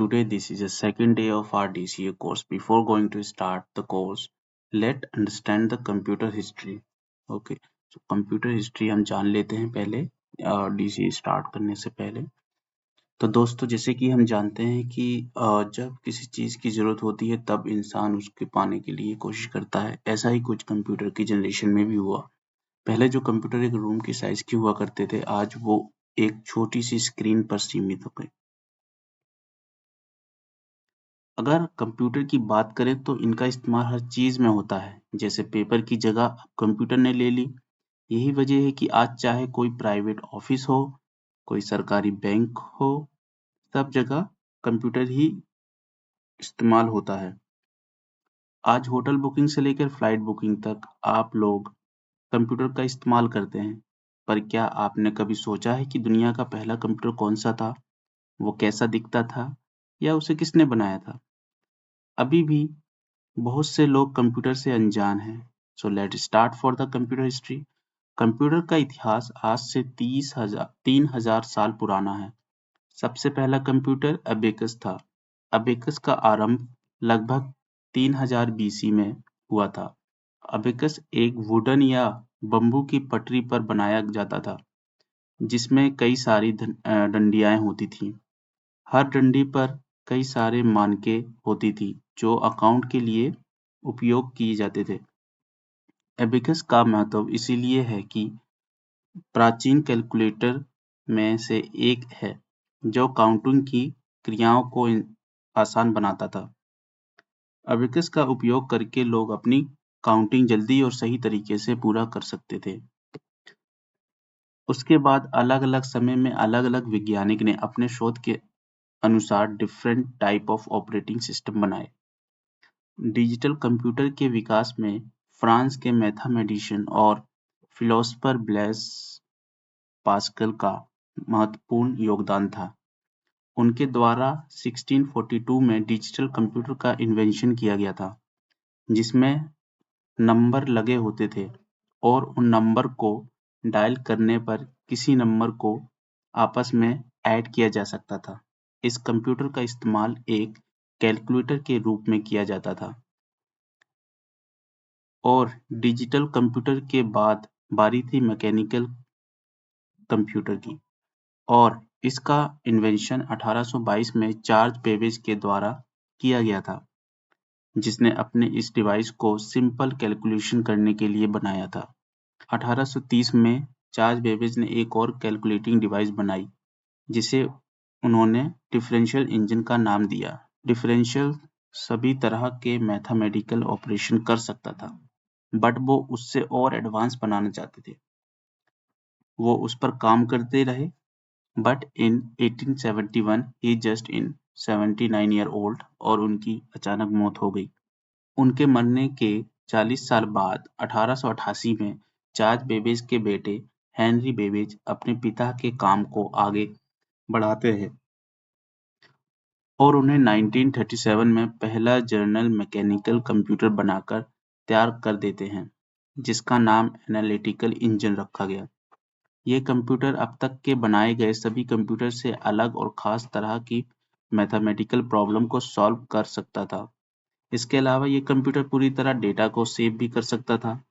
today this is the second day of our DCA course. Before going to start the course, let understand the computer history. Okay, so computer history हम जान लेते हैं पहले DCA start करने से पहले। तो दोस्तों जैसे कि हम जानते हैं कि जब किसी चीज़ की ज़रूरत होती है तब इंसान उसके पाने के लिए कोशिश करता है। ऐसा ही कुछ कंप्यूटर की जनरेशन में भी हुआ। पहले जो कंप्यूटर एक रूम की साइज़ के हुआ करते थे, आज वो एक छोटी सी स्क्रीन पर सीमित हो गए। अगर कंप्यूटर की बात करें तो इनका इस्तेमाल हर चीज़ में होता है। जैसे पेपर की जगह अब कंप्यूटर ने ले ली। यही वजह है कि आज चाहे कोई प्राइवेट ऑफिस हो, कोई सरकारी बैंक हो, सब जगह कंप्यूटर ही इस्तेमाल होता है। आज होटल बुकिंग से लेकर फ्लाइट बुकिंग तक आप लोग कंप्यूटर का इस्तेमाल करते हैं। पर क्या आपने कभी सोचा है कि दुनिया का पहला कंप्यूटर कौन-सा था? वो कैसा दिखता था? या उसे किसने बनाया था? अभी भी बहुत से लोग कंप्यूटर से अनजान हैं। So let start for the computer history. Computer का इतिहास आज से 3000 साल पुराना है। सबसे पहला कंप्यूटर अबेकस था। अबेकस का आरंभ लगभग 3000 बीसी में हुआ था। अबेकस एक वुडन या बम्बू की पटरी पर बनाया जाता था, जिसमें कई सारी डंडियाएं होती थीं। हर डंडी पर कई सारे मानके होती थी जो अकाउंट के लिए उपयोग किए जाते थे। एबेकस का महत्व इसीलिए है कि प्राचीन कैलकुलेटर में से एक है जो काउंटिंग की क्रियाओं को आसान बनाता था। एबेकस का उपयोग करके लोग अपनी काउंटिंग जल्दी और सही तरीके से पूरा कर सकते थे। उसके बाद अलग-अलग समय में अलग-अलग वैज्ञानिक ने अपने शोध के अनुसार different type of operating system बनाए। डिजिटल कंप्यूटर के विकास में फ्रांस के मैथमेटिशियन और फिलोसोफर ब्लेस पास्कल का महत्वपूर्ण योगदान था। उनके द्वारा 1642 में डिजिटल कंप्यूटर का इन्वेंशन किया गया था, जिसमें नंबर लगे होते थे और उन नंबर को डायल करने पर किसी नंबर को आपस में ऐड किया जा सकता था। इस कंप्यूटर का इस्तेमाल एक कैलकुलेटर के रूप में किया जाता था। और डिजिटल कंप्यूटर के बाद बारी थी मैकेनिकल कंप्यूटर की और इसका इन्वेंशन 1822 में चार्ल्स बेबेज के द्वारा किया गया था, जिसने अपने इस डिवाइस को सिंपल कैलकुलेशन करने के लिए बनाया था। 1830 में चार्ल्स बेबेज ने एक और कैलकुलेटिंग डिवाइस बनाई, जिसे उन्होंने डिफरेंशियल इंजन का नाम दिया। डिफरेंशियल सभी तरह के मैथमेटिकल ऑपरेशन कर सकता था, बट वो उससे और एडवांस बनाना चाहते थे। वो उस पर काम करते रहे, but in 1871 he just in 79 year old और उनकी अचानक मौत हो गई। उनके मरने के 40 साल बाद 1888 में चार्ल्स बेबेज के बेटे हेनरी बेबेज अपने पिता के काम को आगे बढ़ाते हैं और उन्हें 1937 में पहला जर्नल मैकेनिकल कंप्यूटर बनाकर तैयार कर देते हैं, जिसका नाम एनालिटिकल इंजन रखा गया। ये कंप्यूटर अब तक के बनाए गए सभी कंप्यूटर से अलग और खास तरह की मैथमेटिकल प्रॉब्लम को सॉल्व कर सकता था। इसके अलावा ये कंप्यूटर पूरी तरह डेटा को सेव भी कर सकता था,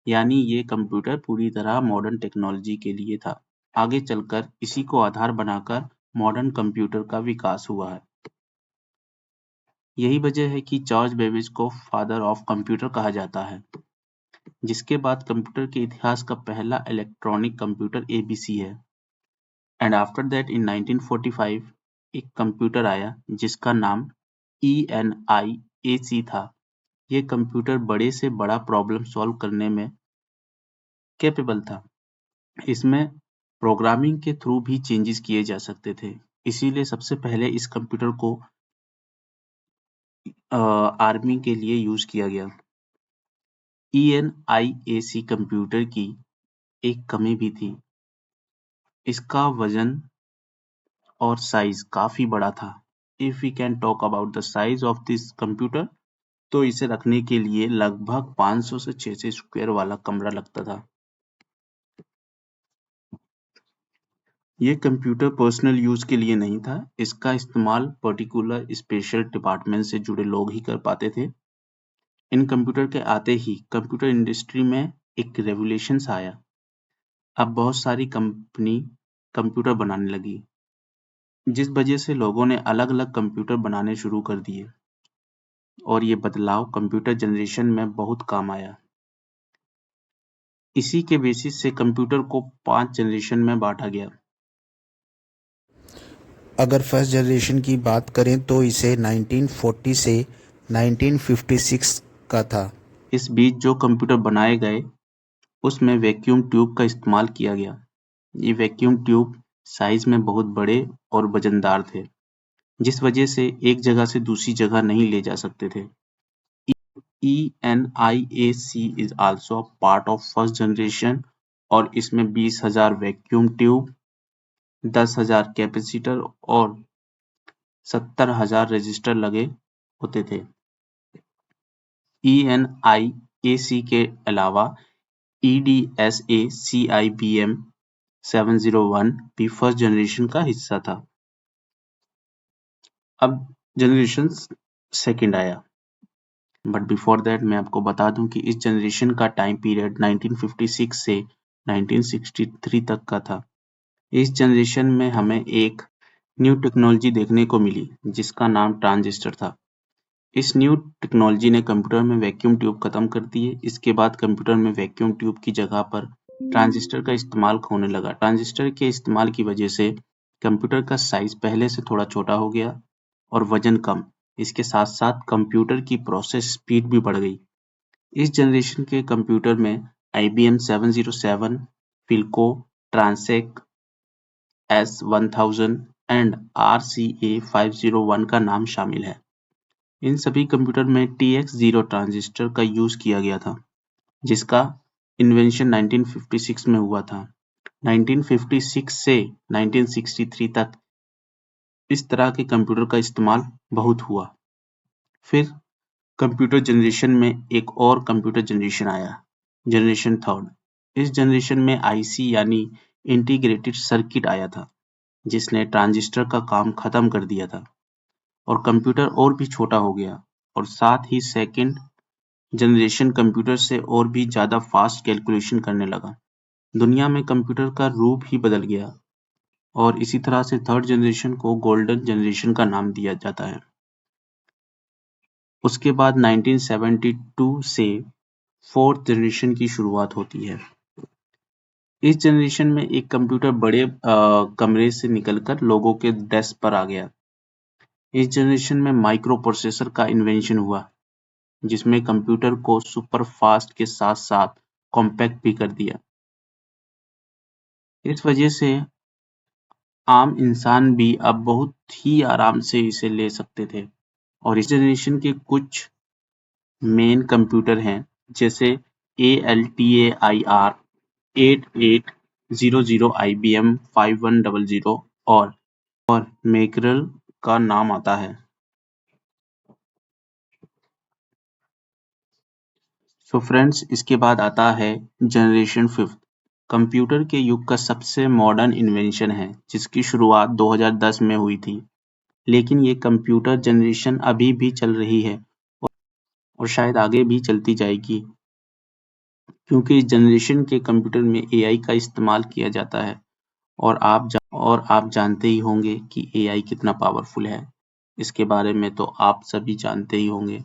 यानी ये कंप्यूटर पूरी तरह मॉडर्न टेक्नोलॉजी के लिए था। आगे चलकर इसी को आधार बनाकर मॉडर्न कंप्यूटर का विकास हुआ है। यही वजह है कि जॉर्ज बेबेज को फादर ऑफ कंप्यूटर कहा जाता है। जिसके बाद कंप्यूटर के इतिहास का पहला इलेक्ट्रॉनिक कंप्यूटर एबीसी है। एंड आफ्टर दैट इन 1945 एक कंप्यूटर आया जिसका नाम ENIAC था। ये कंप्यूटर बड़े से बड़ा प्रॉब्लम सॉल्व करने में कैपेबल था। इसमें प्रोग्रामिंग के थ्रू भी चेंजेस किए जा सकते थे। इसीलिए सबसे पहले इस कंप्यूटर को आर्मी के लिए यूज किया गया। ENIAC कंप्यूटर की एक कमी भी थी। इसका वजन और साइज काफी बड़ा था। If we can talk about the size of this computer, तो इसे रखने के लिए लगभग 500 से 600 स्क्वायर वाला कमरा लगता था। ये कंप्यूटर पर्सनल यूज के लिए नहीं था, इसका इस्तेमाल पर्टिकुलर स्पेशल डिपार्टमेंट से जुड़े लोग ही कर पाते थे। इन कंप्यूटर के आते ही कंप्यूटर इंडस्ट्री में एक रेवोल्यूशंस आया। अब बहुत सारी कंपनी कंप्यूटर बनाने लगी, जिस वजह से लोगों ने अलग-अलग कंप्यूटर बनाने शुरू कर दिए और ये बदलाव कंप्यूटर जनरेशन में बहुत काम आया। इसी के बेसिस से कंप्यूटर को 5 जनरेशन में बांटा गया। अगर फर्स्ट जनरेशन की बात करें तो इसे 1940 से 1956 का था। इस बीच जो कंप्यूटर बनाए गए, उसमें वैक्यूम ट्यूब का इस्तेमाल किया गया। ये वैक्यूम ट्यूब साइज में बहुत बड़े और वजनदार थे, जिस वजह से एक जगह से दूसरी जगह नहीं ले जा सकते थे। ENIAC is also a part of first generation और इसमें 20,000 वैक्यूम ट्यूब, 10,000 कैपेसिटर और 70,000 रजिस्टर लगे होते थे। ENIAC के अलावा EDSA CIBM 701 भी फर्स्ट जनरेशन का हिस्सा था। अब जनरेशन सेकंड आया, बट बिफोर दैट मैं आपको बता दूं कि इस जनरेशन का टाइम पीरियड 1956 से 1963 तक का था। इस जनरेशन में हमें एक न्यू टेक्नोलॉजी देखने को मिली, जिसका नाम ट्रांजिस्टर था। इस न्यू टेक्नोलॉजी ने कंप्यूटर में वैक्यूम ट्यूब खत्म कर दिए। इसके बाद कंप्यूटर में वैक्यूम ट्यूब की जगह पर ट्रांजिस्टर का इस्तेमाल होने लगा। ट्रांजिस्टर के इस्तेमाल की वजह से कंप्यूटर का साइज पहले से थोड़ा छोटा हो गया और वजन कम। इसके साथ साथ कंप्यूटर की प्रोसेस स्पीड भी बढ़ गई। इस जनरेशन के कंप्यूटर में IBM 707, फिल्को, ट्रांसेक S1000 एंड RCA 501 का नाम शामिल है। इन सभी कंप्यूटर में TX0 ट्रांजिस्टर का यूज किया गया था, जिसका इन्वेंशन 1956 में हुआ था। 1956 से 1963 तक इस तरह के कंप्यूटर का इस्तेमाल बहुत हुआ। फिर कंप्यूटर जनरेशन में एक और कंप्यूटर जनरेशन आया, जनरेशन थर्ड। इस जनरेशन में IC यानी इंटीग्रेटेड सर्किट आया था, जिसने ट्रांजिस्टर का काम खत्म कर दिया था और कंप्यूटर और भी छोटा हो गया और साथ ही सेकंड जनरेशन कंप्यूटर से और भी ज़्यादा फास्ट कैलकुलेशन करने लगा। दुनिया में कंप्यूटर का रूप ही बदल गया और इसी तरह से थर्ड जनरेशन को गोल्डन जनरेशन का नाम दिया जाता है। उसके बाद 1972 से फोर्थ जनरेशन की शुरुआत होती है। इस जनरेशन में एक कंप्यूटर बड़े कमरे से निकलकर लोगों के डेस्क पर आ गया। इस जनरेशन में माइक्रो प्रोसेसर का इन्वेंशन हुआ, जिसमें कंप्यूटर को सुपर फास्ट के साथ साथ कॉम्पैक्ट भी कर दिया। इस वजह से आम इंसान भी अब बहुत ही आराम से इसे ले सकते थे। और इस जनरेशन के कुछ मेन कंप्यूटर हैं, जैसे ALTAIR 8800, IBM 5100 और मैकरेल का नाम आता है। सो फ्रेंड्स, इसके बाद आता है जनरेशन फिफ्थ। कंप्यूटर के युग का सबसे मॉडर्न इन्वेंशन है, जिसकी शुरुआत 2010 में हुई थी। लेकिन ये कंप्यूटर जनरेशन अभी भी चल रही है और शायद आगे भी चलती जाएगी, क्योंकि इस जनरेशन के कंप्यूटर में AI का इस्तेमाल किया जाता है और आप जानते ही होंगे कि AI कितना पावरफुल है। इसके बारे में तो आप सभी जानते ही होंगे।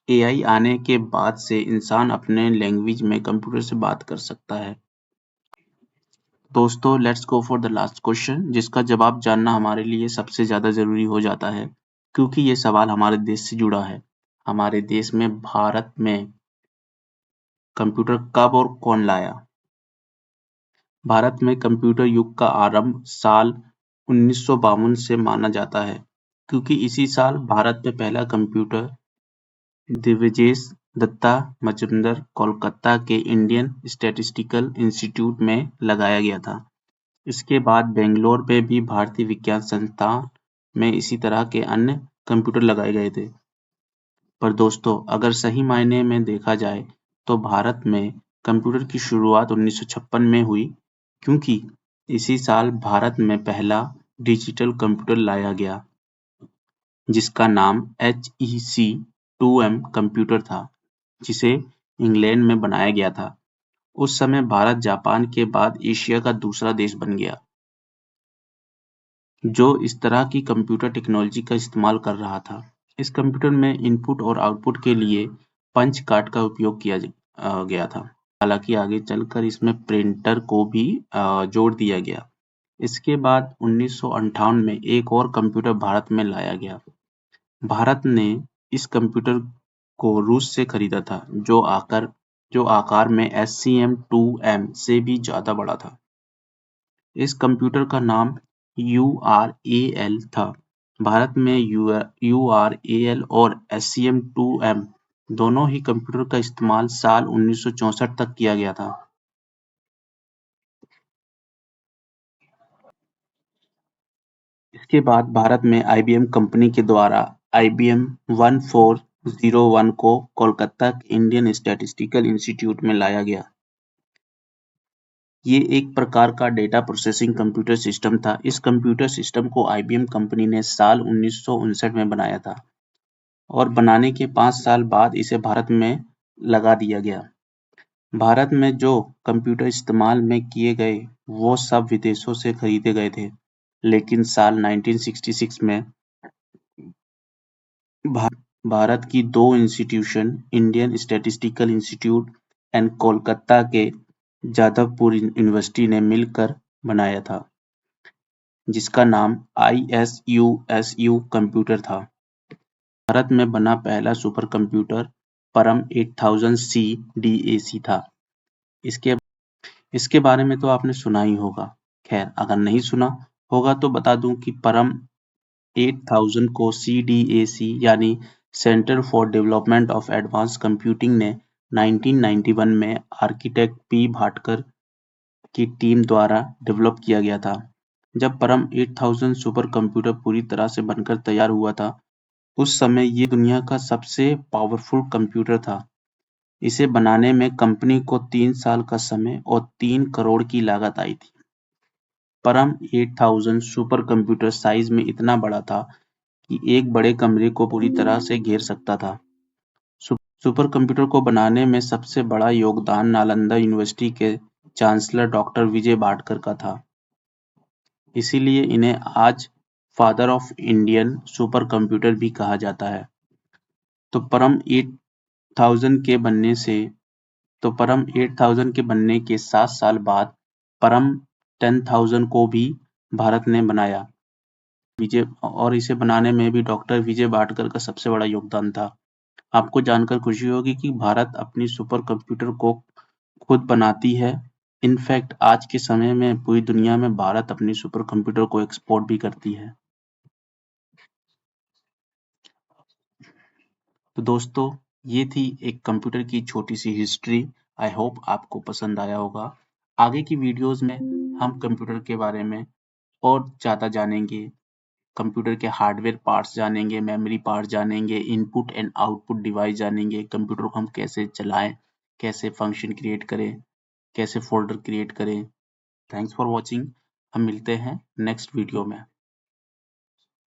AI आने के बाद से इंसान अपने लैंग्वेज में कंप्यूटर से बात कर सकता है। दोस्तों, let's go for the last question, जिसका जवाब जानना हमारे लिए सबसे ज़्यादा ज़रूरी हो जाता है, क्योंकि ये सवाल हमारे देश से जुड़ा है। हमारे देश में, भारत में कंप्यूटर कब और कौन लाया? भारत में कंप्यूटर युग का आरंभ साल 1952 से माना जाता है, क्योंकि इसी साल भारत में पहला कंप्यूटर दिव्यजेश दत्ता मजुमदार कोलकाता के इंडियन स्टैटिस्टिकल इंस्टीट्यूट में लगाया गया था। इसके बाद बेंगलोर में भी भारतीय विज्ञान संस्थान में इसी तरह के अन्य कंप्यूटर लगाए गए थे। पर दोस्तों, अगर सही मायने में देखा जाए तो भारत में कंप्यूटर की शुरुआत 1956 में हुई, क्योंकि इसी साल भारत में पहला डिजिटल कंप्यूटर लाया गया जिसका नाम HEC-2M कंप्यूटर था, जिसे इंग्लैंड में बनाया गया था। उस समय भारत जापान के बाद एशिया का दूसरा देश बन गया जो इस तरह की कंप्यूटर टेक्नोलॉजी का इस्तेमाल कर रहा था। इस कंप्यूटर में इनपुट और आउटपुट के लिए पंच कार्ड का उपयोग किया गया था। हालांकि आगे चलकर इसमें प्रिंटर को भी जोड़ दिया गया। इसके बाद 1958 में एक और कंप्यूटर भारत में लाया गया। भारत ने इस कंप्यूटर को रूस से खरीदा था जो आकार में SCM-2M से भी ज्यादा बड़ा था। इस कंप्यूटर का नाम URAL था। भारत में URAL और SCM-2M दोनों ही कंप्यूटर का इस्तेमाल साल 1964 तक किया गया था। इसके बाद भारत में IBM कंपनी के द्वारा IBM 1401 को कोलकाता के इंडियन स्टैटिस्टिकल इंस्टीट्यूट में लाया गया। ये एक प्रकार का डेटा प्रोसेसिंग कंप्यूटर सिस्टम था। इस कंप्यूटर सिस्टम को IBM कंपनी ने साल 1959 में बनाया था और बनाने के 5 साल बाद इसे भारत में लगा दिया गया। भारत में जो कंप्यूटर इस्तेमाल में किए गए वो सब विदेशों से खरीदे गए थे, लेकिन साल 1966 में भारत की दो institution Indian statistical institute and Kolkata के जादवपुर यूनिवर्सिटी ने मिलकर बनाया था, जिसका नाम ISU कंप्यूटर था। भारत में बना पहला सुपर कंप्यूटर परम 8000C DAC था। इसके बारे में तो आपने सुना ही होगा। खैर, अगर नहीं सुना होगा तो बता दूं कि परम 8000 को CDAC यानी centre for development of advance computing ने 1991 में आर्किटेक्ट P भाटकर की टीम द्वारा डेवलप किया गया था। जब परम 8000 सुपर कंप्यूटर पूरी तरह से बनकर तैयार हुआ था, उस समय ये दुनिया का सबसे पावरफुल कंप्यूटर था। इसे बनाने में कंपनी को 3 साल का समय और 3 करोड़ की लागत आई थी। परम 8000 सुपर कंप्यूटर साइज में इतना बड़ा था कि एक बड़े कमरे को पूरी तरह से घेर सकता था। सुपर कंप्यूटर को बनाने में सबसे बड़ा योगदान नालंदा यूनिवर्सिटी के चांसलर डॉक्टर विजय भाटकर का था। इसीलिए इन्हें आज father of Indian super computer भी कहा जाता है। तो परम 8000 के बनने के 7 साल बाद परम 10000 को भी भारत ने बनाया। और इसे बनाने में भी डॉक्टर विजय भाटकर का सबसे बड़ा योगदान था। आपको जानकर खुशी होगी कि भारत अपनी सुपर कंप्यूटर को खुद बनाती है। इनफैक्ट आज के समय में पूरी दुनिया में भारत अपनी सुपर कंप्यूटर को एक्सपोर्ट भी करती है। तो दोस्तों, ये थी एक कंप्यूटर की छोटी सी हिस्ट्री। आई होप आपको पसंद आया होगा। आगे की वीडियोस में हम कंप्यूटर के बारे में और ज़्यादा जानेंगे। कंप्यूटर के हार्डवेयर पार्ट्स जानेंगे, मेमोरी पार्ट्स जानेंगे, इनपुट एंड आउटपुट डिवाइस जानेंगे, कंप्यूटर को हम कैसे चलाएं, कैसे फंक्शन क्रिएट करें, कैसे फोल्डर क्रिएट करें। Thanks for watching. हम मिलते हैं नेक्स्ट वीडियो में।